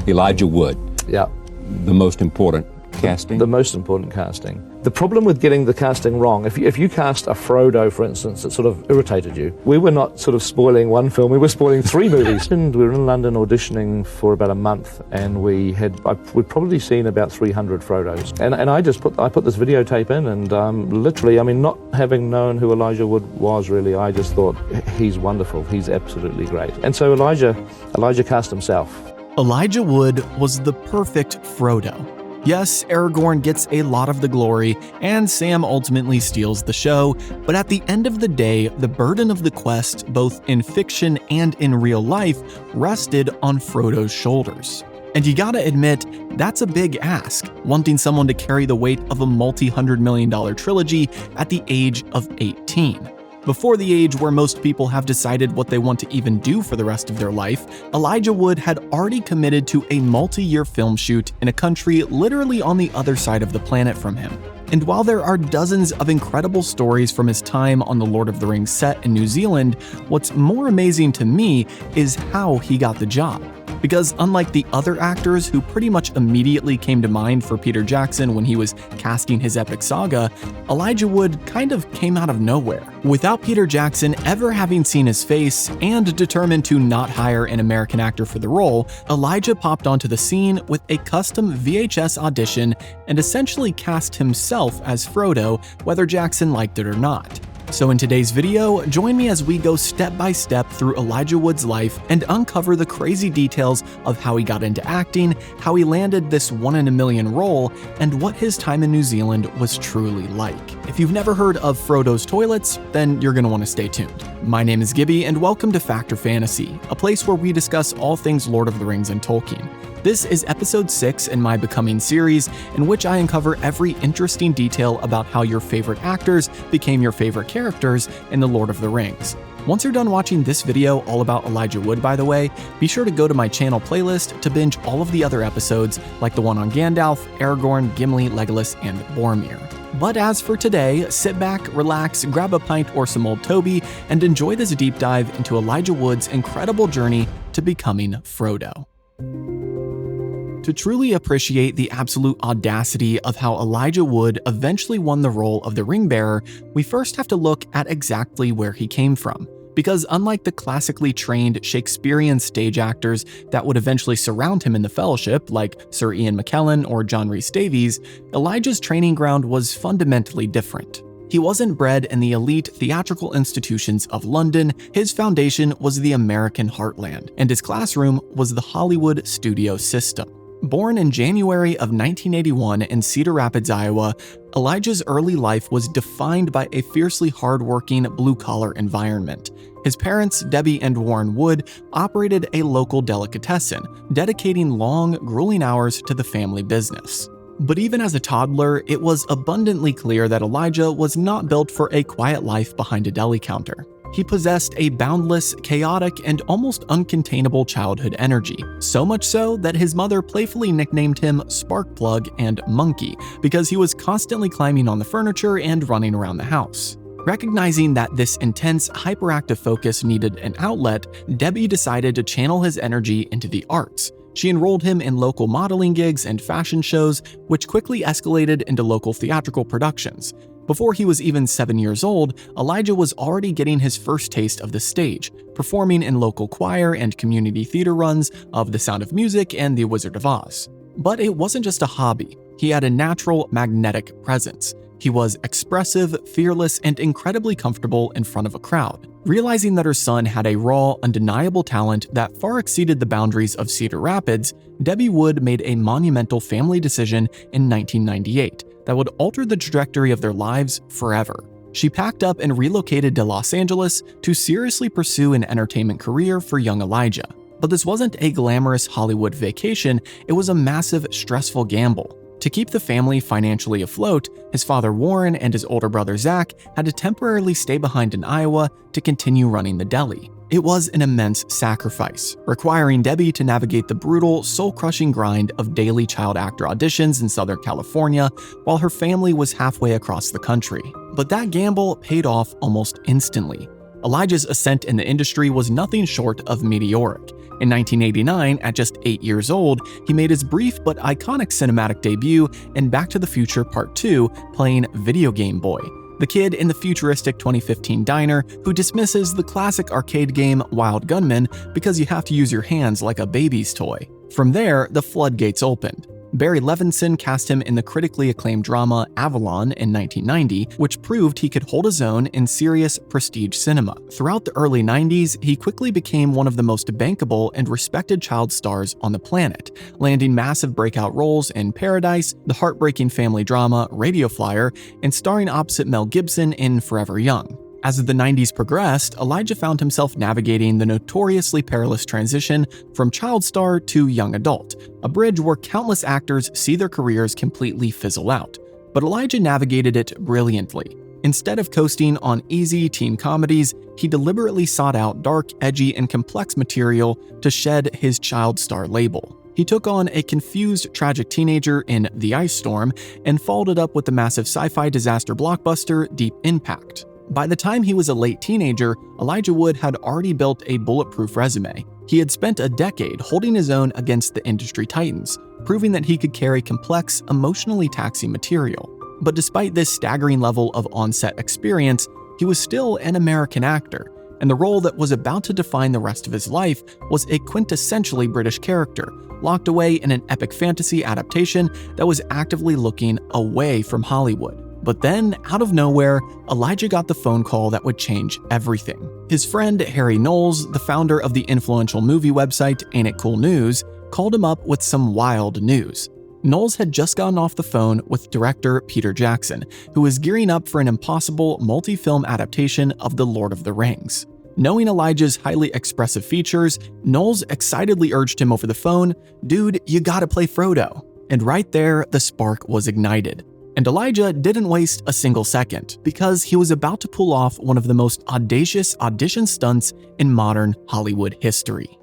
Elijah Wood. Yeah. The most important casting? The most important casting. The problem with getting the casting wrong, if you cast a Frodo, for instance, it sort of irritated you. We were not sort of spoiling one film, we were spoiling 3 movies. And we were in London auditioning for about a month, and we'd probably seen about 300 Frodos. And I put this videotape in, and literally, I mean, not having known who Elijah Wood was really, I just thought, he's wonderful, he's absolutely great. And so Elijah cast himself. Elijah Wood was the perfect Frodo. Yes, Aragorn gets a lot of the glory, and Sam ultimately steals the show, but at the end of the day, the burden of the quest, both in fiction and in real life, rested on Frodo's shoulders. And you gotta admit, that's a big ask, wanting someone to carry the weight of a multi-$100 million trilogy at the age of 18. Before the age where most people have decided what they want to even do for the rest of their life, Elijah Wood had already committed to a multi-year film shoot in a country literally on the other side of the planet from him. And while there are dozens of incredible stories from his time on the Lord of the Rings set in New Zealand, what's more amazing to me is how he got the job. Because unlike the other actors who pretty much immediately came to mind for Peter Jackson when he was casting his epic saga, Elijah Wood kind of came out of nowhere. Without Peter Jackson ever having seen his face and determined to not hire an American actor for the role, Elijah popped onto the scene with a custom VHS audition and essentially cast himself as Frodo, whether Jackson liked it or not. So in today's video, join me as we go step by step through Elijah Wood's life and uncover the crazy details of how he got into acting, how he landed this 1 in a million role, and what his time in New Zealand was truly like. If you've never heard of Frodo's Toilets, then you're gonna want to stay tuned. My name is Gibby, and welcome to Factor Fantasy, a place where we discuss all things Lord of the Rings and Tolkien. This is episode 6 in my Becoming series, in which I uncover every interesting detail about how your favorite actors became your favorite characters in The Lord of the Rings. Once you're done watching this video all about Elijah Wood, by the way, be sure to go to my channel playlist to binge all of the other episodes, like the one on Gandalf, Aragorn, Gimli, Legolas, and Boromir. But as for today, sit back, relax, grab a pint or some Old Toby, and enjoy this deep dive into Elijah Wood's incredible journey to becoming Frodo. To truly appreciate the absolute audacity of how Elijah Wood eventually won the role of the Ring Bearer, we first have to look at exactly where he came from. Because unlike the classically trained Shakespearean stage actors that would eventually surround him in the Fellowship, like Sir Ian McKellen or John Rhys Davies, Elijah's training ground was fundamentally different. He wasn't bred in the elite theatrical institutions of London, his foundation was the American heartland, and his classroom was the Hollywood studio system. Born in January of 1981 in Cedar Rapids, Iowa, Elijah's early life was defined by a fiercely hardworking, blue-collar environment. His parents, Debbie and Warren Wood, operated a local delicatessen, dedicating long, grueling hours to the family business. But even as a toddler, it was abundantly clear that Elijah was not built for a quiet life behind a deli counter. He possessed a boundless, chaotic, and almost uncontainable childhood energy, so much so that his mother playfully nicknamed him Sparkplug and Monkey because he was constantly climbing on the furniture and running around the house. Recognizing that this intense, hyperactive focus needed an outlet, Debbie decided to channel his energy into the arts. She enrolled him in local modeling gigs and fashion shows, which quickly escalated into local theatrical productions. Before he was even 7 years old, Elijah was already getting his first taste of the stage, performing in local choir and community theater runs of The Sound of Music and The Wizard of Oz. But it wasn't just a hobby. He had a natural, magnetic presence. He was expressive, fearless, and incredibly comfortable in front of a crowd. Realizing that her son had a raw, undeniable talent that far exceeded the boundaries of Cedar Rapids, Debbie Wood made a monumental family decision in 1998 that would alter the trajectory of their lives forever. She packed up and relocated to Los Angeles to seriously pursue an entertainment career for young Elijah. But this wasn't a glamorous Hollywood vacation, it was a massive, stressful gamble. To keep the family financially afloat, his father Warren and his older brother Zach had to temporarily stay behind in Iowa to continue running the deli. It was an immense sacrifice, requiring Debbie to navigate the brutal, soul-crushing grind of daily child actor auditions in Southern California while her family was halfway across the country. But that gamble paid off almost instantly. Elijah's ascent in the industry was nothing short of meteoric. In 1989, at just 8 years old, he made his brief but iconic cinematic debut in Back to the Future Part 2, playing Video Game Boy, the kid in the futuristic 2015 diner who dismisses the classic arcade game Wild Gunman because you have to use your hands like a baby's toy. From there, the floodgates opened. Barry Levinson cast him in the critically acclaimed drama Avalon in 1990, which proved he could hold his own in serious prestige cinema. Throughout the early 90s, he quickly became one of the most bankable and respected child stars on the planet, landing massive breakout roles in Paradise, the heartbreaking family drama Radio Flyer, and starring opposite Mel Gibson in Forever Young. As the 90s progressed, Elijah found himself navigating the notoriously perilous transition from child star to young adult, a bridge where countless actors see their careers completely fizzle out. But Elijah navigated it brilliantly. Instead of coasting on easy teen comedies, he deliberately sought out dark, edgy, and complex material to shed his child star label. He took on a confused, tragic teenager in The Ice Storm and followed it up with the massive sci-fi disaster blockbuster Deep Impact. By the time he was a late teenager, Elijah Wood had already built a bulletproof resume. He had spent a decade holding his own against the industry titans, proving that he could carry complex, emotionally taxing material. But despite this staggering level of on-set experience, he was still an American actor, and the role that was about to define the rest of his life was a quintessentially British character, locked away in an epic fantasy adaptation that was actively looking away from Hollywood. But then, out of nowhere, Elijah got the phone call that would change everything. His friend Harry Knowles, the founder of the influential movie website Ain't It Cool News, called him up with some wild news. Knowles had just gotten off the phone with director Peter Jackson, who was gearing up for an impossible multi-film adaptation of The Lord of the Rings. Knowing Elijah's highly expressive features, Knowles excitedly urged him over the phone, "Dude, you gotta play Frodo." And right there, the spark was ignited. And Elijah didn't waste a single second, because he was about to pull off one of the most audacious audition stunts in modern Hollywood history.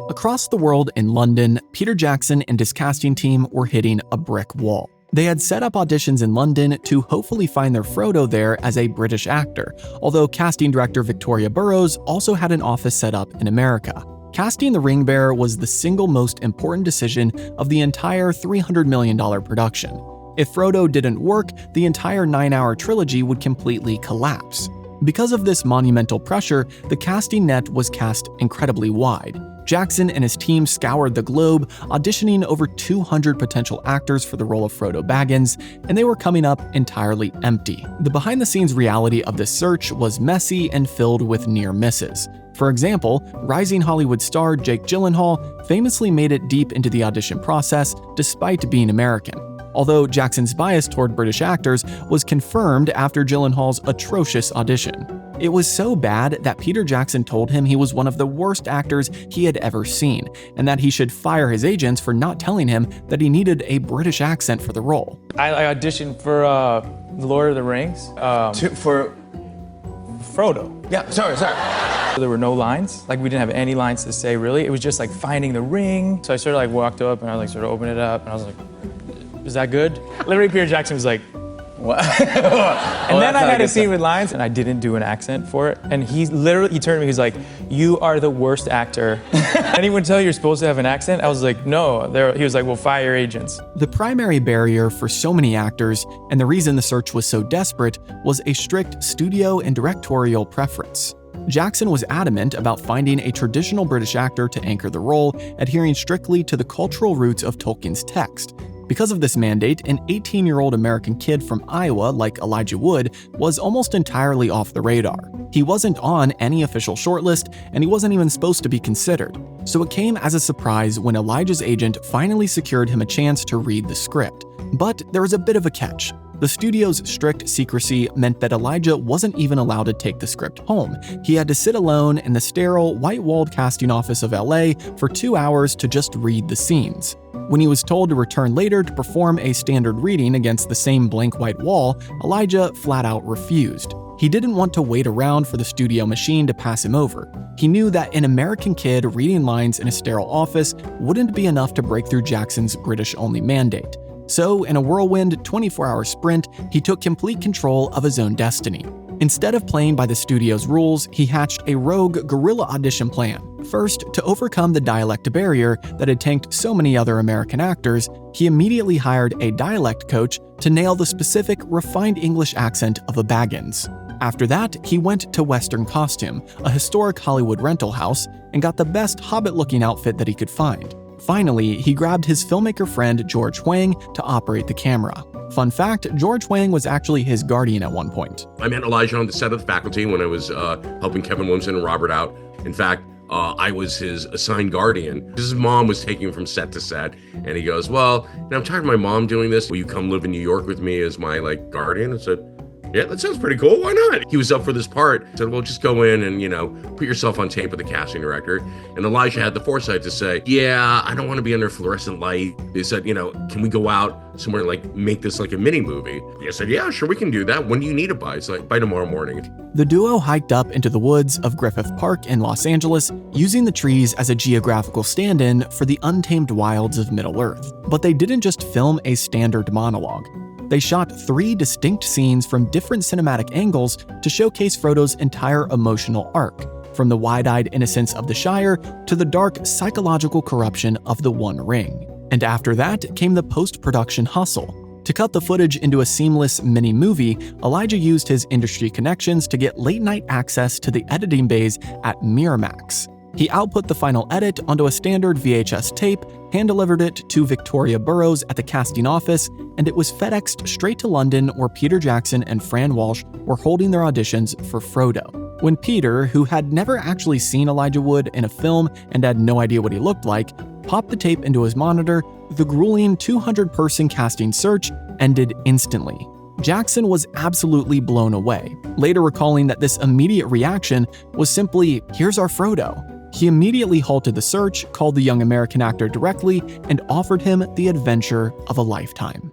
Across the world in London, Peter Jackson and his casting team were hitting a brick wall. They had set up auditions in London to hopefully find their Frodo there as a British actor, although casting director Victoria Burrows also had an office set up in America. Casting the ring bearer was the single most important decision of the entire $300 million production. If Frodo didn't work, the entire 9-hour trilogy would completely collapse. Because of this monumental pressure, the casting net was cast incredibly wide. Jackson and his team scoured the globe, auditioning over 200 potential actors for the role of Frodo Baggins, and they were coming up entirely empty. The behind-the-scenes reality of this search was messy and filled with near misses. For example, rising Hollywood star Jake Gyllenhaal famously made it deep into the audition process despite being American, although Jackson's bias toward British actors was confirmed after Gyllenhaal's atrocious audition. It was so bad that Peter Jackson told him he was one of the worst actors he had ever seen, and that he should fire his agents for not telling him that he needed a British accent for the role. I auditioned for The Lord of the Rings. For Frodo. Yeah, sorry. There were no lines. Like, we didn't have any lines to say, really. It was just like finding the ring. So I sort of like walked up and I like sort of opened it up and I was like, is that good? Literally, Peter Jackson was like, What? and then I had a scene with lines and I didn't do an accent for it. And he turned to me, he's like, "You are the worst actor." Anyone tell you you're supposed to have an accent? I was like, no. He was like, well, fire your agents. The primary barrier for so many actors, and the reason the search was so desperate, was a strict studio and directorial preference. Jackson was adamant about finding a traditional British actor to anchor the role, adhering strictly to the cultural roots of Tolkien's text. Because of this mandate, an 18-year-old American kid from Iowa like Elijah Wood was almost entirely off the radar. He wasn't on any official shortlist, and he wasn't even supposed to be considered. So it came as a surprise when Elijah's agent finally secured him a chance to read the script. But there was a bit of a catch. The studio's strict secrecy meant that Elijah wasn't even allowed to take the script home. He had to sit alone in the sterile, white-walled casting office of LA for 2 hours to just read the scenes. When he was told to return later to perform a standard reading against the same blank white wall, Elijah flat out refused. He didn't want to wait around for the studio machine to pass him over. He knew that an American kid reading lines in a sterile office wouldn't be enough to break through Jackson's British-only mandate. So, in a whirlwind 24-hour sprint, he took complete control of his own destiny. Instead of playing by the studio's rules, he hatched a rogue guerrilla audition plan. First, to overcome the dialect barrier that had tanked so many other American actors, he immediately hired a dialect coach to nail the specific, refined English accent of a Baggins. After that, he went to Western Costume, a historic Hollywood rental house, and got the best Hobbit-looking outfit that he could find. Finally, he grabbed his filmmaker friend George Huang to operate the camera. Fun fact, George Huang was actually his guardian at one point. I met Elijah on the set of The Faculty when I was helping Kevin Williamson and Robert out. In fact, I was his assigned guardian. His mom was taking him from set to set, and he goes, well, I'm tired of my mom doing this. Will you come live in New York with me as my guardian? I said, yeah, that sounds pretty cool. Why not? He was up for this part. Said, well, just go in and, put yourself on tape with the casting director. And Elijah had the foresight to say, yeah, I don't want to be under fluorescent light. They said, can we go out somewhere and make this like a mini movie? I said, yeah, sure, we can do that. When do you need it by? It's by tomorrow morning. The duo hiked up into the woods of Griffith Park in Los Angeles, using the trees as a geographical stand-in for the untamed wilds of Middle-earth. But they didn't just film a standard monologue. They shot 3 distinct scenes from different cinematic angles to showcase Frodo's entire emotional arc, from the wide-eyed innocence of the Shire to the dark psychological corruption of the One Ring. And after that came the post-production hustle. To cut the footage into a seamless mini-movie, Elijah used his industry connections to get late-night access to the editing bays at Miramax. He output the final edit onto a standard VHS tape, hand-delivered it to Victoria Burrows at the casting office, and it was FedExed straight to London, where Peter Jackson and Fran Walsh were holding their auditions for Frodo. When Peter, who had never actually seen Elijah Wood in a film and had no idea what he looked like, popped the tape into his monitor, the grueling 200-person casting search ended instantly. Jackson was absolutely blown away, later recalling that this immediate reaction was simply, "Here's our Frodo." He immediately halted the search, called the young American actor directly, and offered him the adventure of a lifetime.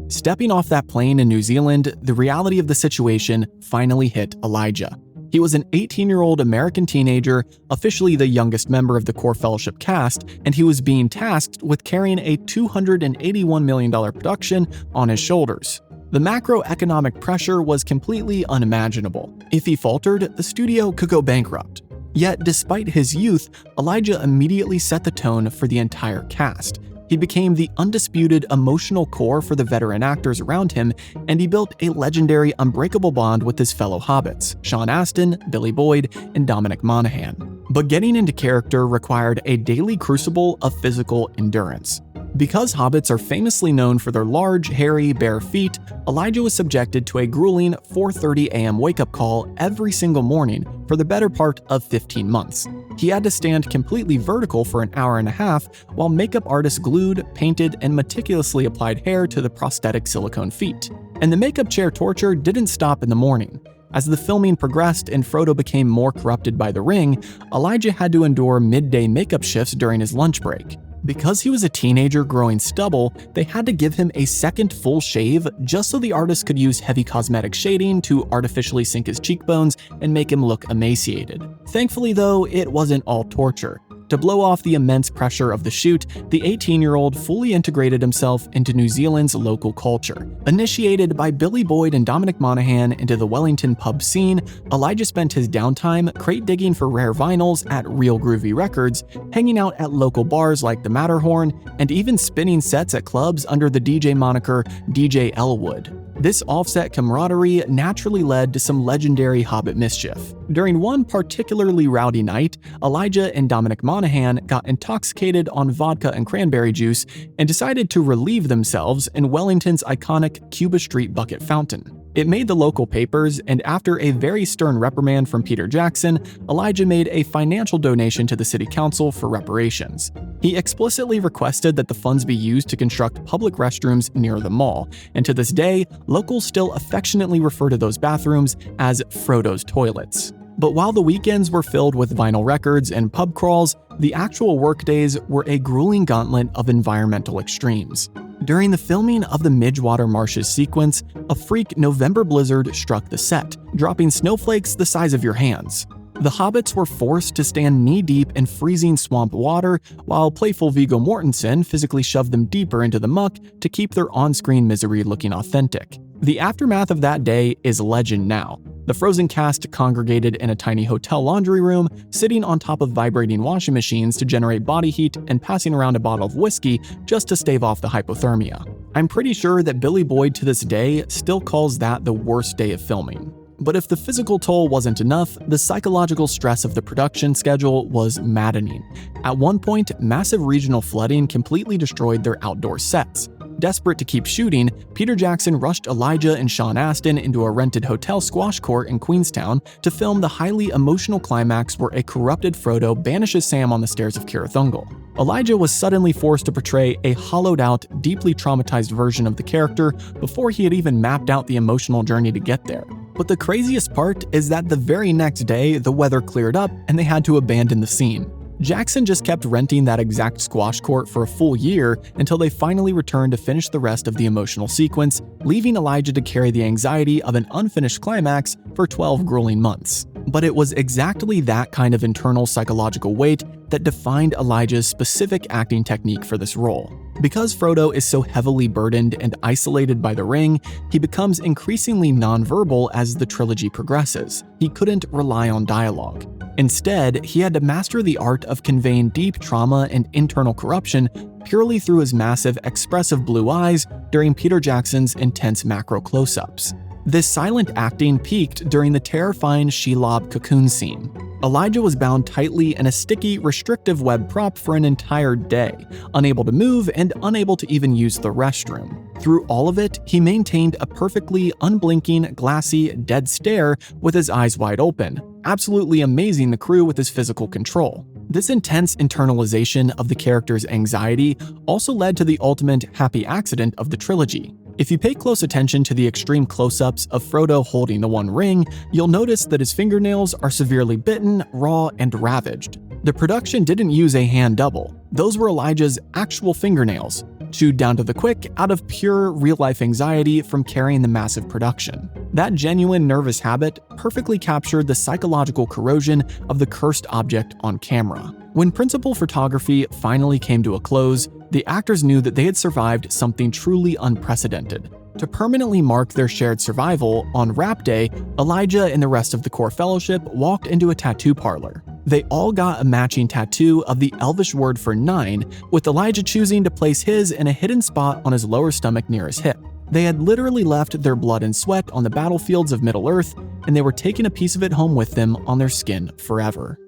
Stepping off that plane in New Zealand, the reality of the situation finally hit Elijah. He was an 18-year-old American teenager, officially the youngest member of the core fellowship cast, and he was being tasked with carrying a $281 million production on his shoulders. The macroeconomic pressure was completely unimaginable. If he faltered, the studio could go bankrupt. Yet, despite his youth, Elijah immediately set the tone for the entire cast. He became the undisputed emotional core for the veteran actors around him, and he built a legendary unbreakable bond with his fellow hobbits, Sean Astin, Billy Boyd, and Dominic Monaghan. But getting into character required a daily crucible of physical endurance. Because hobbits are famously known for their large, hairy, bare feet, Elijah was subjected to a grueling 4:30 a.m. wake-up call every single morning for the better part of 15 months. He had to stand completely vertical for an hour and a half while makeup artists glued, painted, and meticulously applied hair to the prosthetic silicone feet. And the makeup chair torture didn't stop in the morning. As the filming progressed and Frodo became more corrupted by the ring, Elijah had to endure midday makeup shifts during his lunch break. Because he was a teenager growing stubble, they had to give him a second full shave just so the artist could use heavy cosmetic shading to artificially sink his cheekbones and make him look emaciated. Thankfully though, it wasn't all torture. To blow off the immense pressure of the shoot, the 18-year-old fully integrated himself into New Zealand's local culture. Initiated by Billy Boyd and Dominic Monaghan into the Wellington pub scene, Elijah spent his downtime crate digging for rare vinyls at Real Groovy Records, hanging out at local bars like the Matterhorn, and even spinning sets at clubs under the DJ moniker DJ Elwood. This offset camaraderie naturally led to some legendary Hobbit mischief. During one particularly rowdy night, Elijah and Dominic Monaghan got intoxicated on vodka and cranberry juice and decided to relieve themselves in Wellington's iconic Cuba Street bucket fountain. It made the local papers, and after a very stern reprimand from Peter Jackson, Elijah made a financial donation to the city council for reparations. He explicitly requested that the funds be used to construct public restrooms near the mall, and to this day, locals still affectionately refer to those bathrooms as Frodo's toilets. But while the weekends were filled with vinyl records and pub crawls, the actual workdays were a grueling gauntlet of environmental extremes. During the filming of the Midgewater Marshes sequence, a freak November blizzard struck the set, dropping snowflakes the size of your hands. The hobbits were forced to stand knee-deep in freezing swamp water, while playful Viggo Mortensen physically shoved them deeper into the muck to keep their on-screen misery looking authentic. The aftermath of that day is legend now. The Frozen cast congregated in a tiny hotel laundry room, sitting on top of vibrating washing machines to generate body heat and passing around a bottle of whiskey just to stave off the hypothermia. I'm pretty sure that Billy Boyd to this day still calls that the worst day of filming. But if the physical toll wasn't enough, the psychological stress of the production schedule was maddening. At one point, massive regional flooding completely destroyed their outdoor sets. Desperate to keep shooting, Peter Jackson rushed Elijah and Sean Astin into a rented hotel squash court in Queenstown to film the highly emotional climax where a corrupted Frodo banishes Sam on the stairs of Cirith Ungol. Elijah was suddenly forced to portray a hollowed-out, deeply traumatized version of the character before he had even mapped out the emotional journey to get there. But the craziest part is that the very next day, the weather cleared up and they had to abandon the scene. Jackson just kept renting that exact squash court for a full year until they finally returned to finish the rest of the emotional sequence, leaving Elijah to carry the anxiety of an unfinished climax for 12 grueling months. But it was exactly that kind of internal psychological weight that defined Elijah's specific acting technique for this role. Because Frodo is so heavily burdened and isolated by the ring, he becomes increasingly nonverbal as the trilogy progresses. He couldn't rely on dialogue. Instead, he had to master the art of conveying deep trauma and internal corruption purely through his massive, expressive blue eyes during Peter Jackson's intense macro close-ups. This silent acting peaked during the terrifying Shelob cocoon scene. Elijah was bound tightly in a sticky, restrictive web prop for an entire day, unable to move and unable to even use the restroom. Through all of it, he maintained a perfectly unblinking, glassy, dead stare with his eyes wide open, absolutely amazing the crew with his physical control. This intense internalization of the character's anxiety also led to the ultimate happy accident of the trilogy. If you pay close attention to the extreme close-ups of Frodo holding the One Ring, you'll notice that his fingernails are severely bitten, raw, and ravaged. The production didn't use a hand double. Those were Elijah's actual fingernails, chewed down to the quick out of pure real-life anxiety from carrying the massive production. That genuine nervous habit perfectly captured the psychological corrosion of the cursed object on camera. When principal photography finally came to a close, the actors knew that they had survived something truly unprecedented. To permanently mark their shared survival, on Wrap Day, Elijah and the rest of the core fellowship walked into a tattoo parlor. They all got a matching tattoo of the Elvish word for 9, with Elijah choosing to place his in a hidden spot on his lower stomach near his hip. They had literally left their blood and sweat on the battlefields of Middle-earth, and they were taking a piece of it home with them on their skin forever.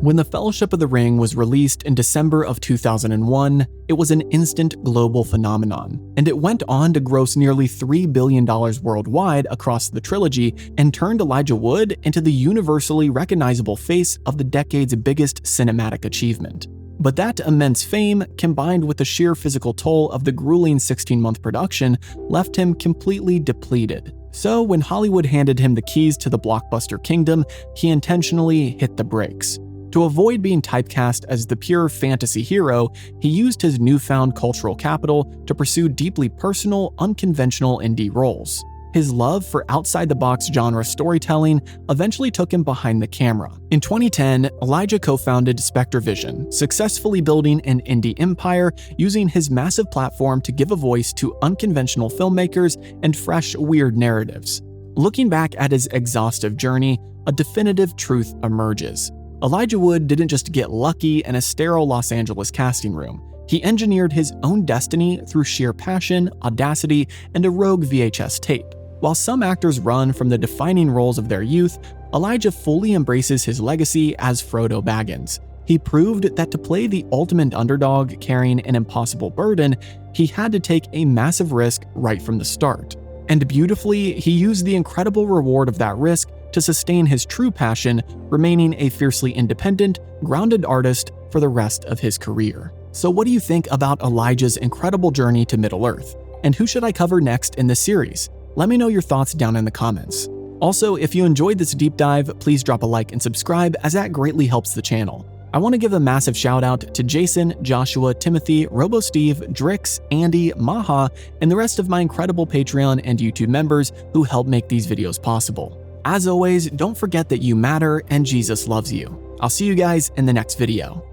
When the Fellowship of the Ring was released in December of 2001, it was an instant global phenomenon, and it went on to gross nearly $3 billion worldwide across the trilogy and turned Elijah Wood into the universally recognizable face of the decade's biggest cinematic achievement. But that immense fame, combined with the sheer physical toll of the grueling 16-month production, left him completely depleted. So when Hollywood handed him the keys to the blockbuster kingdom, he intentionally hit the brakes. To avoid being typecast as the pure fantasy hero, he used his newfound cultural capital to pursue deeply personal, unconventional indie roles. His love for outside-the-box genre storytelling eventually took him behind the camera. In 2010, Elijah co-founded SpectreVision, successfully building an indie empire using his massive platform to give a voice to unconventional filmmakers and fresh, weird narratives. Looking back at his exhaustive journey, a definitive truth emerges. Elijah Wood didn't just get lucky in a sterile Los Angeles casting room. He engineered his own destiny through sheer passion, audacity, and a rogue VHS tape. While some actors run from the defining roles of their youth, Elijah fully embraces his legacy as Frodo Baggins. He proved that to play the ultimate underdog carrying an impossible burden, he had to take a massive risk right from the start. And beautifully, he used the incredible reward of that risk to sustain his true passion, remaining a fiercely independent, grounded artist for the rest of his career. So what do you think about Elijah's incredible journey to Middle-earth? And who should I cover next in this series? Let me know your thoughts down in the comments. Also, if you enjoyed this deep dive, please drop a like and subscribe, as that greatly helps the channel. I want to give a massive shout out to Jason, Joshua, Timothy, RoboSteve, Drix, Andy, Maha, and the rest of my incredible Patreon and YouTube members who help make these videos possible. As always, don't forget that you matter and Jesus loves you. I'll see you guys in the next video.